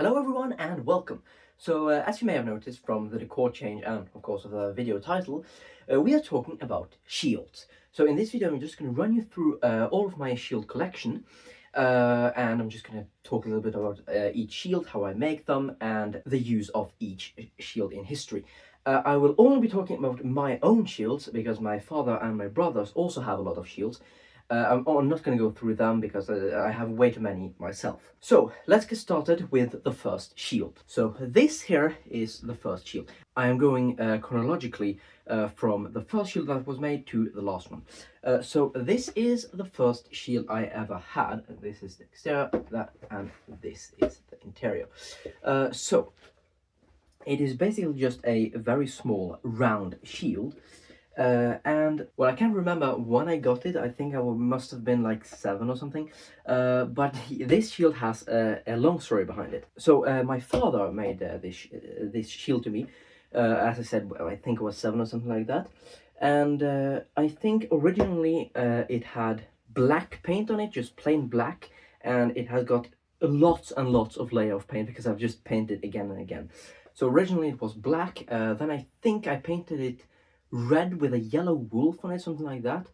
Hello everyone and welcome. As you may have noticed from the decor change and of course of the video title, we are talking about shields. So in this video I'm just going to run you through all of my shield collection, and I'm just going to talk a little bit about each shield, how I make them, and the use of each shield in history. I will only be talking about my own shields because my father and my brothers also have a lot of shields. I'm not going to go through them because I have way too many myself. So let's get started with the first shield. So this here is the first shield. I am going chronologically from the first shield that was made to the last one. So this is the first shield I ever had. This is the exterior, and this is the interior. So it is basically just a very small round shield. And well, I can't remember when I got it. I think I must have been like 7 or something. But this shield has a long story behind it. So my father made this shield to me. As I said, I think I was 7 or something like that. And I think originally it had black paint on it, just plain black, and it has got lots and lots of layer of paint because I've just painted again and again. So originally it was black. Then I think I painted it red with a yellow wolf on it, something like that.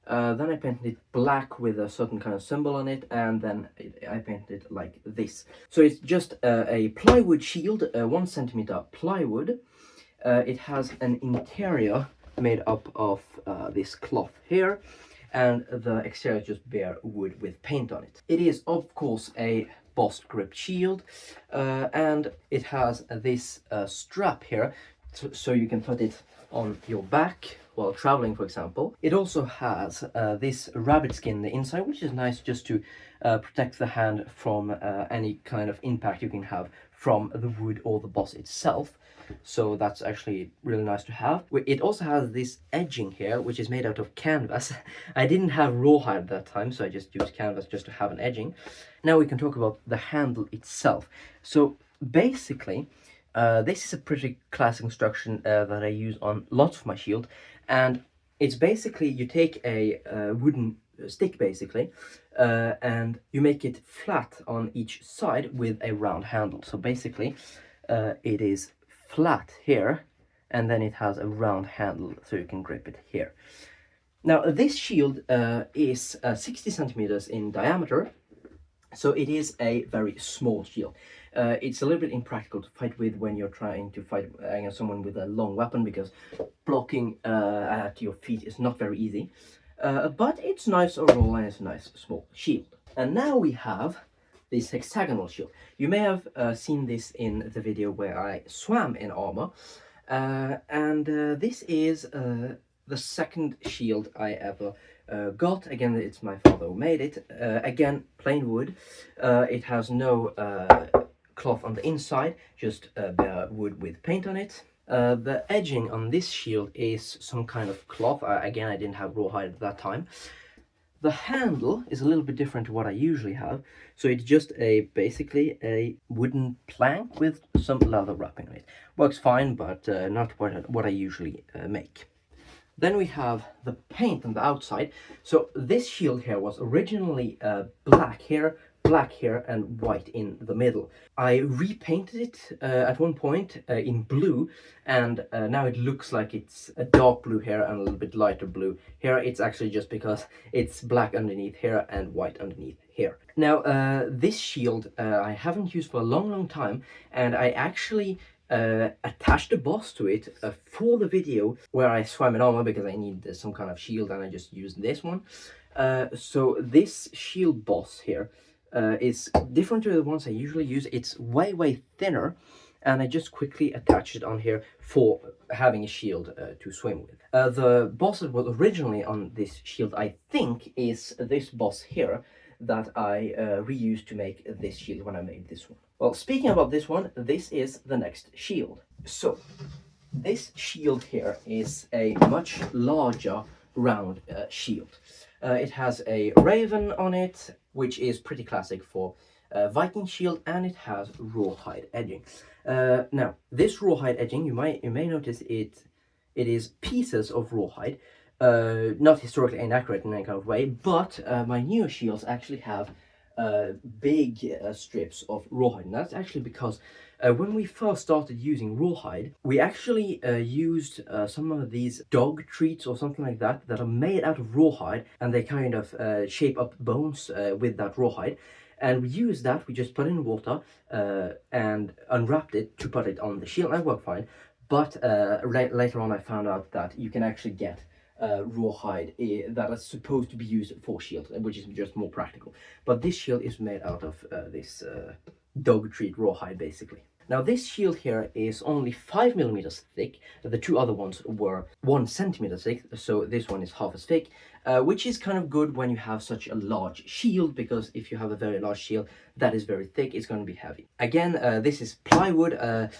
Then I painted it black with a certain kind of symbol on it, and then I painted it like this. So it's just a plywood shield, 1 centimeter plywood. It has an interior made up of this cloth here, and the exterior is just bare wood with paint on it. It is of course a boss grip shield, and it has this strap here, so you can put it on your back while traveling, for example. It also has this rabbit skin on the inside, which is nice just to protect the hand from any kind of impact you can have from the wood or the boss itself. So that's actually really nice to have. It also has this edging here, which is made out of canvas. I didn't have rawhide at that time, so I just used canvas just to have an edging. Now we can talk about the handle itself. So basically, this is a pretty classic construction that I use on lots of my shield, and it's basically you take a wooden stick basically, and you make it flat on each side with a round handle. So basically it is flat here, and then it has a round handle so you can grip it here. Now this shield is 60 centimeters in diameter, so it is a very small shield. It's a little bit impractical to fight with when you're trying to fight someone with a long weapon, because blocking at your feet is not very easy. But it's nice overall, and it's a nice small shield. And now we have this hexagonal shield. You may have seen this in the video where I swam in armor. This is the second shield I ever got. Again, it's my father who made it. Again, plain wood. It has no cloth on the inside, just bare wood with paint on it. The edging on this shield is some kind of cloth. Again, I didn't have rawhide at that time. The handle is a little bit different to what I usually have. So it's just basically a wooden plank with some leather wrapping on it. Works fine, but not what I usually make. Then we have the paint on the outside. So this shield here was originally black here, and white in the middle. I repainted it at one point in blue, and now it looks like it's a dark blue here and a little bit lighter blue here. It's actually just because it's black underneath here and white underneath here. Now this shield I haven't used for a long time, and I actually attached a boss to it for the video where I swam in armor, because I need some kind of shield, and I just used this one. So this shield boss here is different to the ones I usually use. It's way thinner, and I just quickly attached it on here for having a shield to swim with. The boss that was originally on this shield, I think, is this boss here that I reused to make this shield when I made this one. Well, speaking about this one, this is the next shield. So this shield here is a much larger round shield. It has a raven on it, which is pretty classic for Viking shield, and it has rawhide edging. Now this rawhide edging, you may notice it is pieces of rawhide, not historically inaccurate in any kind of way, but my newer shields actually have big strips of rawhide. And that's actually because when we first started using rawhide, we actually used some of these dog treats or something like that that are made out of rawhide, and they kind of shape up bones with that rawhide. And we used that, we just put it in water and unwrapped it to put it on the shield, and it worked fine. But later on I found out that you can actually get rawhide that is supposed to be used for shield, which is just more practical. But this shield is made out of this dog treat rawhide, basically. Now this shield here is only 5 millimeters thick. The two other ones were 1 centimeter thick, so this one is half as thick, which is kind of good when you have such a large shield, because if you have a very large shield that is very thick, it's going to be heavy. Again, this is plywood.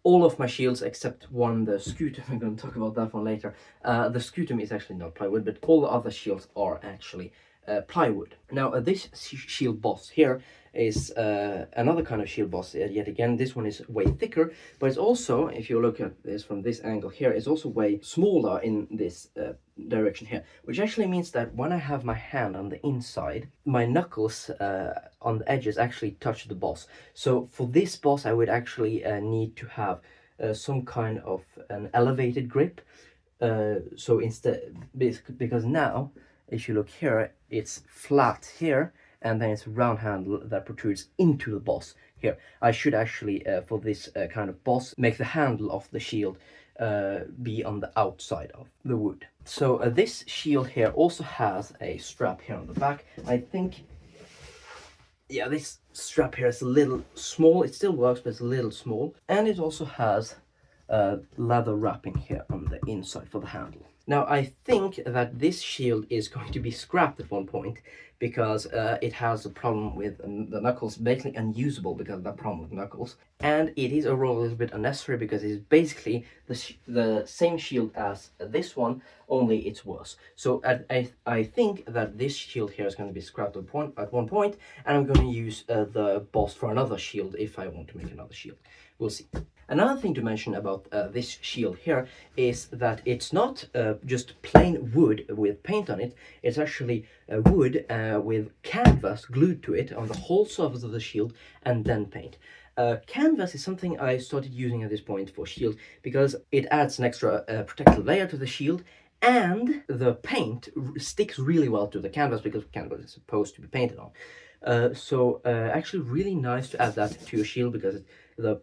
All of my shields except one, the scutum, I'm going to talk about that one later. The scutum is actually not plywood, but all the other shields are actually plywood. Now this shield boss here is another kind of shield boss. Yet again, this one is way thicker, but it's also, if you look at this from this angle here, it's also way smaller in this direction here, which actually means that when I have my hand on the inside, my knuckles on the edges actually touch the boss. So for this boss I would actually need to have some kind of an elevated grip. So instead, because now if you look here, it's flat here, and then it's a round handle that protrudes into the boss here. I should actually, for this kind of boss, make the handle of the shield be on the outside of the wood. So this shield here also has a strap here on the back. I think, yeah, this strap here is a little small. It still works, but it's a little small. And it also has leather wrapping here on the inside for the handle. Now I think that this shield is going to be scrapped at one point, because it has a problem with the knuckles, basically unusable because of that problem with knuckles. And it is overall a little bit unnecessary because it is basically the same shield as this one, only it's worse. So I think that this shield here is going to be scrapped at one point, and I'm going to use the boss for another shield if I want to make another shield. We'll see. Another thing to mention about this shield here is that it's not just plain wood with paint on it. It's actually wood with canvas glued to it on the whole surface of the shield, and then paint. Canvas is something I started using at this point for shield because it adds an extra protective layer to the shield, and the paint sticks really well to the canvas because canvas is supposed to be painted on. So actually really nice to add that to your shield because the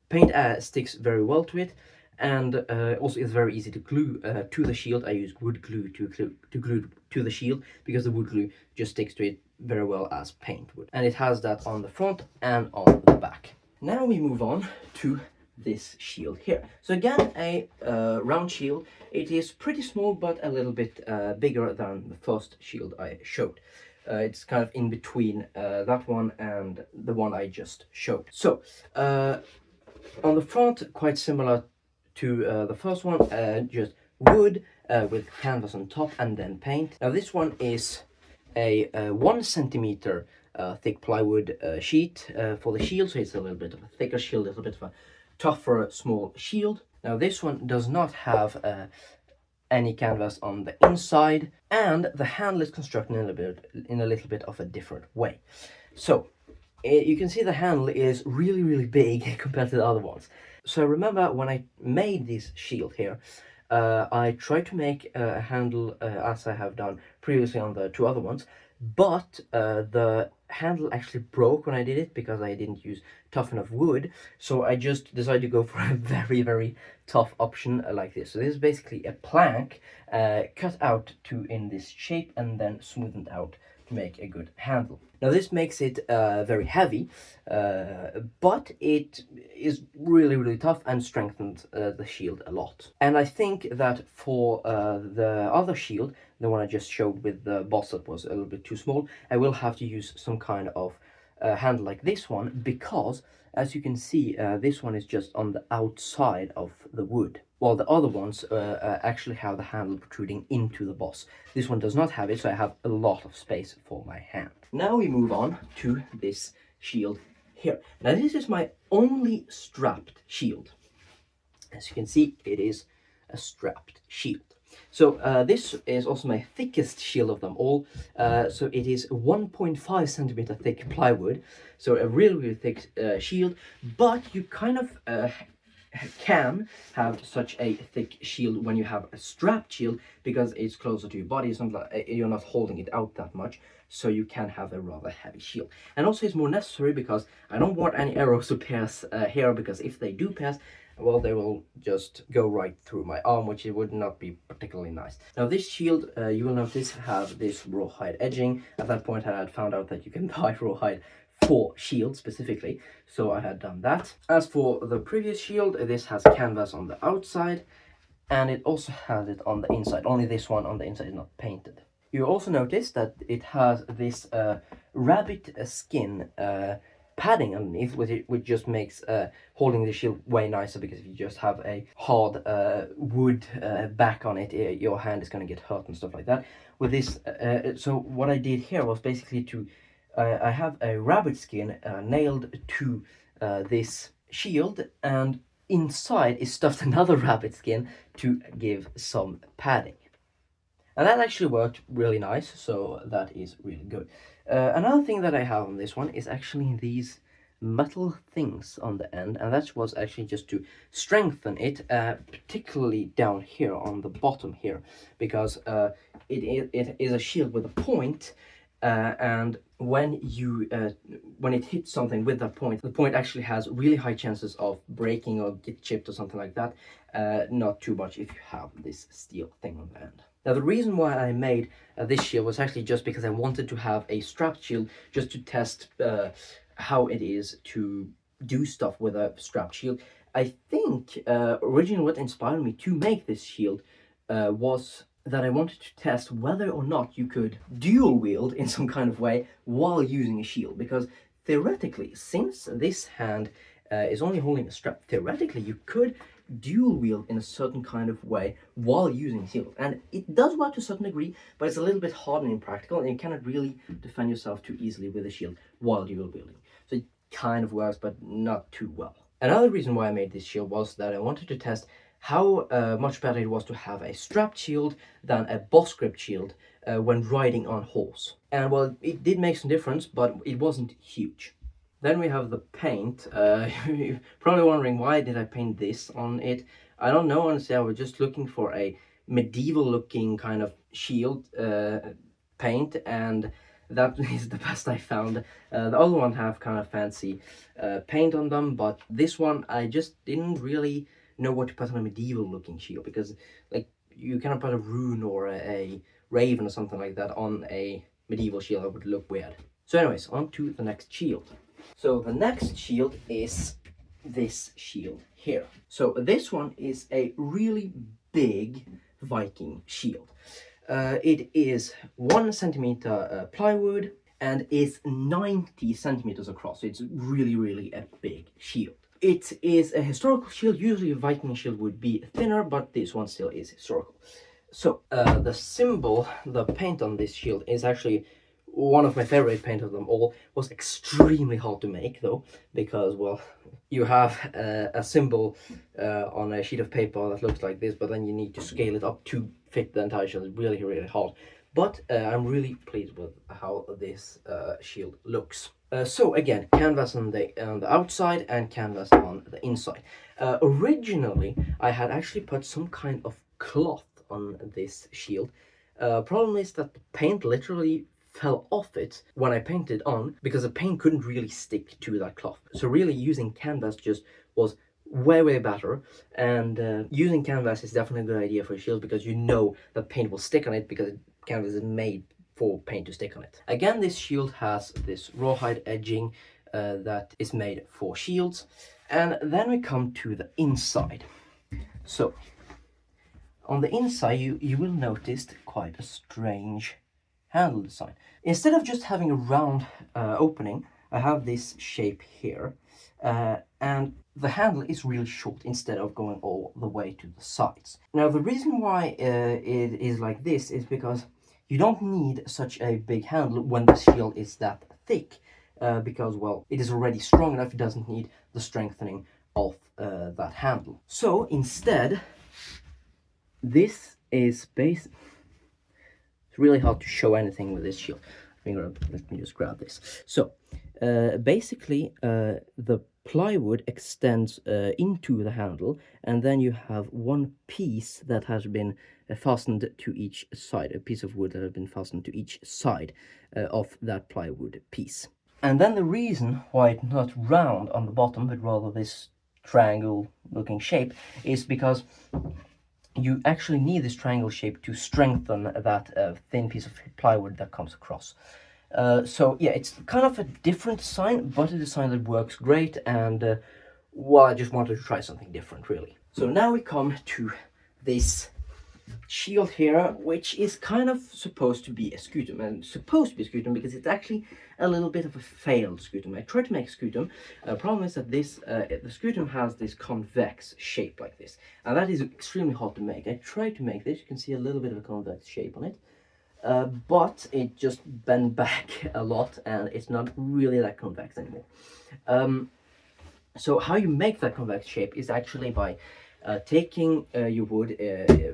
paint sticks very well to it, and also it's very easy to glue to the shield. I use wood glue to glue to the shield because the wood glue just sticks to it very well as paint would. And it has that on the front and on the back. Now we move on to this shield here. So again, a round shield. It is pretty small, but a little bit bigger than the first shield I showed. It's kind of in between that one and the one I just showed. So on the front, quite similar to the first one, just wood with canvas on top and then paint. Now this one is a 1 centimeter thick plywood sheet for the shield, so it's a little bit of a thicker shield, a little bit of a tougher small shield. Now this one does not have any canvas on the inside, and the handle is constructed in a little bit of a different way. So you can see the handle is really big compared to the other ones. So remember when I made this shield here, I tried to make a handle as I have done previously on the two other ones, but the handle actually broke when I did it because I didn't use tough enough wood. So I just decided to go for a very tough option like this. So this is basically a plank cut out in this shape and then smoothened out to make a good handle. Now this makes it very heavy, but it is really tough and strengthens the shield a lot. And I think that for the other shield, the one I just showed with the boss that was a little bit too small, I will have to use some kind of handle like this one, because as you can see, this one is just on the outside of the wood, while the other ones actually have the handle protruding into the boss. This one does not have it, so I have a lot of space for my hand. Now we move on to this shield here. Now this is my only strapped shield. As you can see, it is a strapped shield. So this is also my thickest shield of them all. So it is 1.5 centimeter thick plywood, so a really thick shield. But you kind of can have such a thick shield when you have a strapped shield, because it's closer to your body. It's not like, you're not holding it out that much, so you can have a rather heavy shield. And also it's more necessary because I don't want any arrows to pierce here, because if they do pierce, well, they will just go right through my arm, which it would not be particularly nice. Now this shield, you will notice, have this rawhide edging. At that point I had found out that you can buy rawhide for shield specifically, so I had done that. As for the previous shield, this has canvas on the outside, and it also has it on the inside. Only this one on the inside is not painted. You also notice that it has this rabbit skin padding underneath, which just makes holding the shield way nicer, because if you just have a hard wood back on it, your hand is going to get hurt and stuff like that. With this, so what I did here was basically to I have a rabbit skin nailed to this shield, and inside is stuffed another rabbit skin to give some padding. And that actually worked really nice, so that is really good. Another thing that I have on this one is actually these metal things on the end, and that was actually just to strengthen it, particularly down here on the bottom here, because it is a shield with a point, and when it hits something with that point, the point actually has really high chances of breaking or get chipped or something like that. Not too much if you have this steel thing on the end. Now the reason why I made this shield was actually just because I wanted to have a strapped shield, just to test how it is to do stuff with a strapped shield. I think originally what inspired me to make this shield was that I wanted to test whether or not you could dual wield in some kind of way while using a shield, because theoretically, since this hand is only holding a strap, theoretically you could dual wield in a certain kind of way while using a shield, and it does work to a certain degree, but it's a little bit hard and impractical, and you cannot really defend yourself too easily with a shield while dual wielding. So it kind of works, but not too well. Another reason why I made this shield was that I wanted to test how much better it was to have a strapped shield than a boss grip shield when riding on horse. And well, it did make some difference, but it wasn't huge. Then we have the paint. You're probably wondering, why did I paint this on it? I don't know, honestly. I was just looking for a medieval looking kind of shield paint, and that is the best I found. The other one have kind of fancy paint on them, but this one I just didn't really know what to put on a medieval looking shield, because like you cannot put a rune or a raven or something like that on a medieval shield. That would look weird. So anyways, on to the next shield. So the next shield is this shield here. So this one is a really big Viking shield. It is 1 centimeter plywood and is 90 centimeters across. So it's really a big shield. It is a historical shield. Usually a Viking shield would be thinner, but this one still is historical. So the symbol, the paint on this shield is actually one of my favorite paint of them all. Was extremely hard to make though, because well, you have a symbol on a sheet of paper that looks like this, but then you need to scale it up to fit the entire shield. It's really hard. But I'm really pleased with how this shield looks. So again, canvas on the outside and canvas on the inside. Originally, I had actually put some kind of cloth on this shield. Problem is that the paint literally fell off it when I painted on, because the paint couldn't really stick to that cloth. So really using canvas just was way better, and using canvas is definitely a good idea for a shield, because you know that paint will stick on it, because canvas is made for paint to stick on it. Again, this shield has this rawhide edging that is made for shields. And then we come to the inside. So on the inside you will notice quite a strange handle design. Instead of just having a round opening, I have this shape here, and the handle is really short instead of going all the way to the sides. Now the reason why it is like this is because you don't need such a big handle when the shield is that thick, because well, it is already strong enough. It doesn't need the strengthening of that handle. So instead, this is base. It's really hard to show anything with this shield. Let me just grab this. So basically the plywood extends into the handle, and then you have one piece that has been fastened to each side, a piece of wood that has been fastened to each side of that plywood piece. And then the reason why it's not round on the bottom, but rather this triangle looking shape, is because you actually need this triangle shape to strengthen that thin piece of plywood that comes across. So yeah, it's kind of a different design, but a design that works great, and well, I just wanted to try something different, really. So now we come to this shield here, which is kind of supposed to be a scutum, and supposed to be a scutum because it's actually a little bit of a failed scutum. I tried to make a scutum. Problem is that this the scutum has this convex shape like this, and that is extremely hard to make. I tried to make this. You can see a little bit of a convex shape on it, but it just bent back a lot, and it's not really that convex anymore. So how you make that convex shape is actually by taking your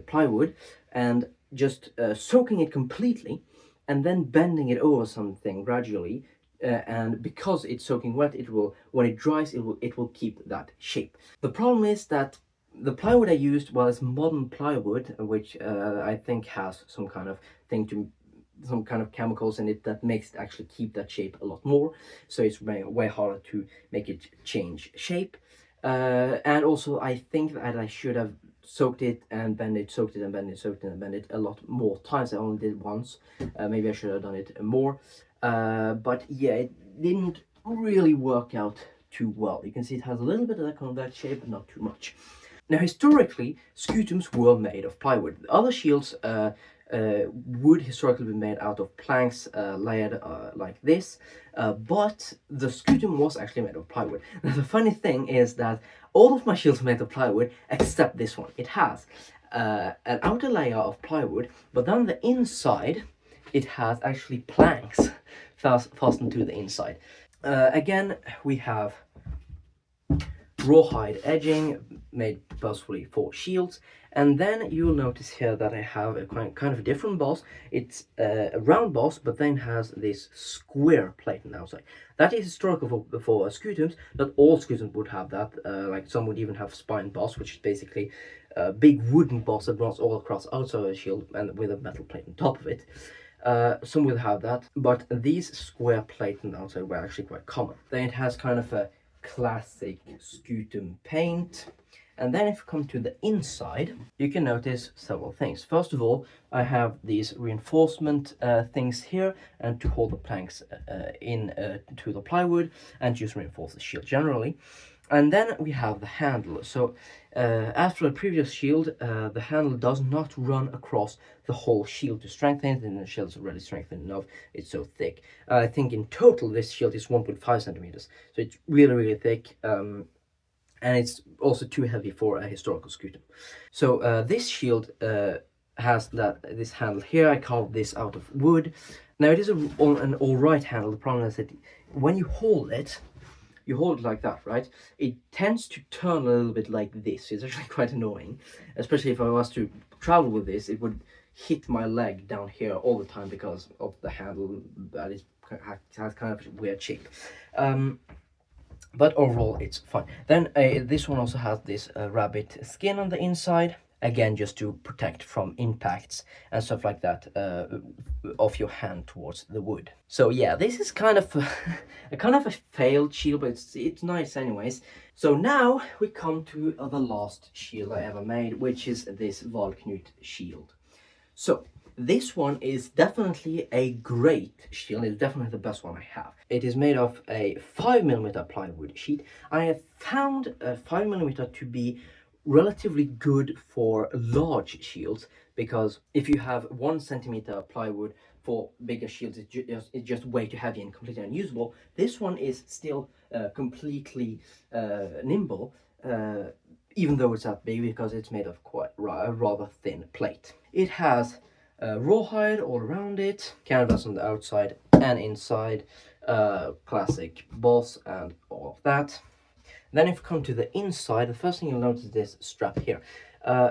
plywood, and just soaking it completely, and then bending it over something gradually. And because it's soaking wet, it will, when it dries, it will keep that shape. The problem is that the plywood I used was modern plywood, which I think has some kind of chemicals in it that makes it actually keep that shape a lot more. So it's way harder to make it change shape. And also I think that I should have soaked it and bent it, soaked it and bent it, soaked it and bent it a lot more times. I only did once. Maybe I should have done it more. But yeah, it didn't really work out too well. You can see it has a little bit of that convex shape, but not too much. Now, historically, scutums were made of plywood. Other shields would historically be made out of planks layered like this, but the scutum was actually made of plywood. Now, the funny thing is that all of my shields are made of plywood except this one. It has an outer layer of plywood, but then the inside, it has actually planks fastened to the inside. Again, we have rawhide edging made purposefully for shields, and then you'll notice here that I have a kind of a different boss. It's a round boss, but then has this square plate on the outside. That is historical for scutums, but all scutums would have that. Like some would even have spine boss, which is basically a big wooden boss that runs all across outside of the shield and with a metal plate on top of it. Some will have that, but these square plates on the outside were actually quite common. Then it has kind of a classic scutum paint. And then if you come to the inside, you can notice several things. First of all, I have these reinforcement things here, and to hold the planks in to the plywood, and just reinforce the shield generally. And then we have the handle. So after the previous shield, the handle does not run across the whole shield to strengthen it, and the shield is already strengthened enough. It's so thick. I think in total this shield is 1.5 centimeters, so it's really thick, and it's also too heavy for a historical scutum. So this shield has this handle here. I carved this out of wood. Now it is an alright handle. The problem is that when you hold it like that, right? It tends to turn a little bit like this. It's actually quite annoying, especially if I was to travel with this. It would hit my leg down here all the time because of the handle that has kind of a weird shape. But overall, it's fine. Then this one also has this rabbit skin on the inside. Again, just to protect from impacts and stuff like that of your hand towards the wood. So yeah, this is kind of a failed shield, but it's nice anyways. So now we come to the last shield I ever made, which is this Valknut shield. So this one is definitely a great shield. It's definitely the best one I have. It is made of a 5mm plywood sheet. I have found a 5mm to be relatively good for large shields, because if you have 1 centimeter plywood for bigger shields, it's just way too heavy and completely unusable. This one is still completely nimble, even though it's that big, because it's made of quite a rather thin plate. It has rawhide all around it, canvas on the outside and inside, classic boss and all of that. Then if you come to the inside, the first thing you'll notice is this strap here.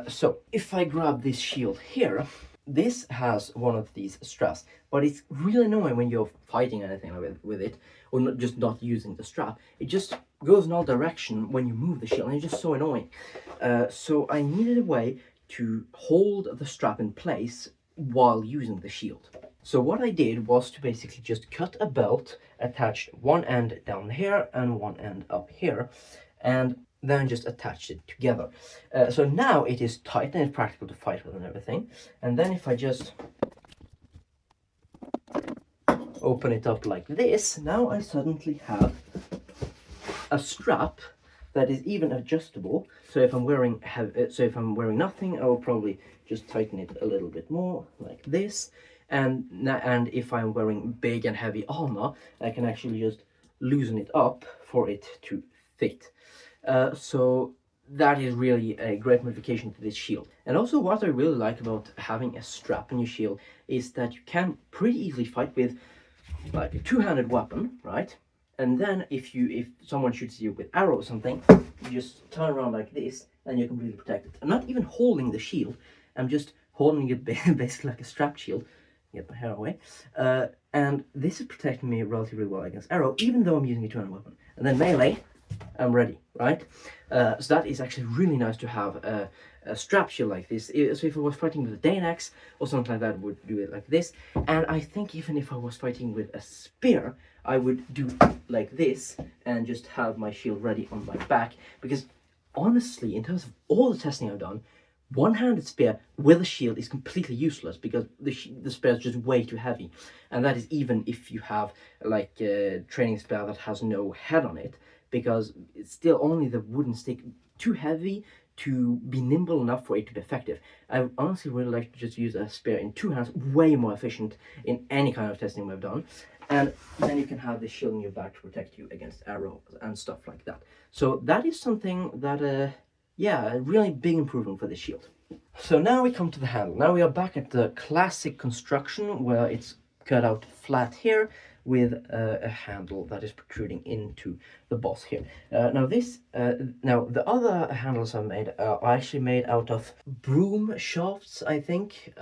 So if I grab this shield here, this has one of these straps, but it's really annoying when you're fighting anything with it, or not using the strap. It just goes in all direction when you move the shield, and it's just so annoying. So I needed a way to hold the strap in place while using the shield. So what I did was to basically just cut a belt, attached one end down here and one end up here, and then just attached it together. So now it is tight and it's practical to fight with and everything. And then if I just open it up like this, now I suddenly have a strap that is even adjustable. So if I'm wearing nothing, I will probably just tighten it a little bit more like this. And if I'm wearing big and heavy armor, I can actually just loosen it up for it to fit. So that is really a great modification to this shield. And also what I really like about having a strap on your shield is that you can pretty easily fight with like a two-handed weapon, right? And then if someone shoots you with arrow or something, you just turn around like this and you're completely protected. I'm not even holding the shield, I'm just holding it basically like a strapped shield. Get my hair away. And this is protecting me relatively well against arrow, even though I'm using a two-handed weapon. And then melee, I'm ready, right? So that is actually really nice to have a strap shield like this. So if I was fighting with a Danax or something like that, I would do it like this. And I think even if I was fighting with a spear, I would do like this and just have my shield ready on my back. Because honestly, in terms of all the testing I've done, one-handed spear with a shield is completely useless because the spear is just way too heavy. And that is even if you have like a training spear that has no head on it, because it's still only the wooden stick, too heavy to be nimble enough for it to be effective. I honestly really like to just use a spear in two hands, way more efficient in any kind of testing we've done. And then you can have the shield in your back to protect you against arrows and stuff like that. So that is something that, yeah, a really big improvement for the shield. So now we come to the handle. Now we are back at the classic construction where it's cut out flat here with a handle that is protruding into the boss here. Now the other handles I made are actually made out of broom shafts, I think.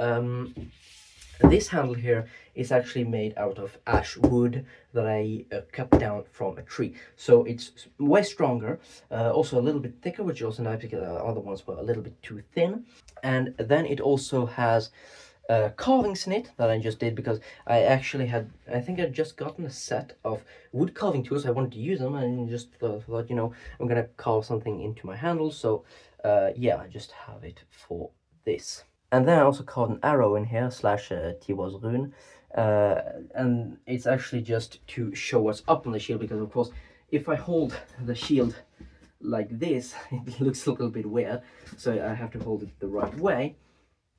This handle here is actually made out of ash wood that I cut down from a tree. So it's way stronger, also a little bit thicker, which is also nice because the other ones were a little bit too thin. And then it also has carvings in it that I just did because I think I'd just gotten a set of wood carving tools. I wanted to use them and just thought, you know, I'm gonna carve something into my handle. So yeah, I just have it for this. And then I also carved an arrow in here, / Tiwaz rune. And it's actually just to show what's up on the shield, because of course, if I hold the shield like this, it looks a little bit weird. So I have to hold it the right way.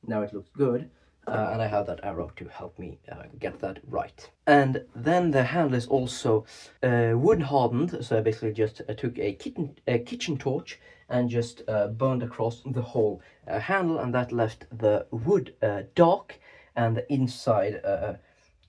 Now it looks good. And I have that arrow to help me get that right. And then the handle is also wood hardened. So I basically just took a kitchen torch and just burned across the whole handle, and that left the wood dark and the inside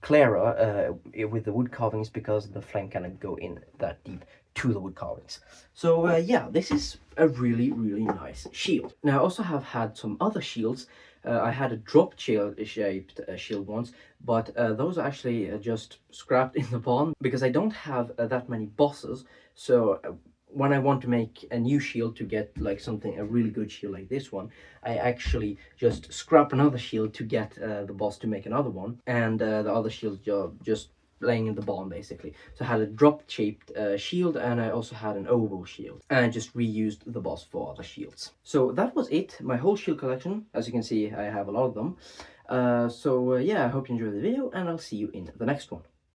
clearer with the wood carvings, because the flame cannot go in that deep to the wood carvings. So yeah, this is a really nice shield. Now I also have had some other shields. I had a drop shaped shield once, but those are actually just scrapped in the barn because I don't have that many bosses. So when I want to make a new shield to get like a really good shield like this one, I actually just scrap another shield to get the boss to make another one, and the other shield just laying in the barn basically. So I had a drop shaped shield, and I also had an oval shield, and I just reused the boss for other shields. So that was it, my whole shield collection. As you can see, I have a lot of them. So yeah, I hope you enjoyed the video, and I'll see you in the next one.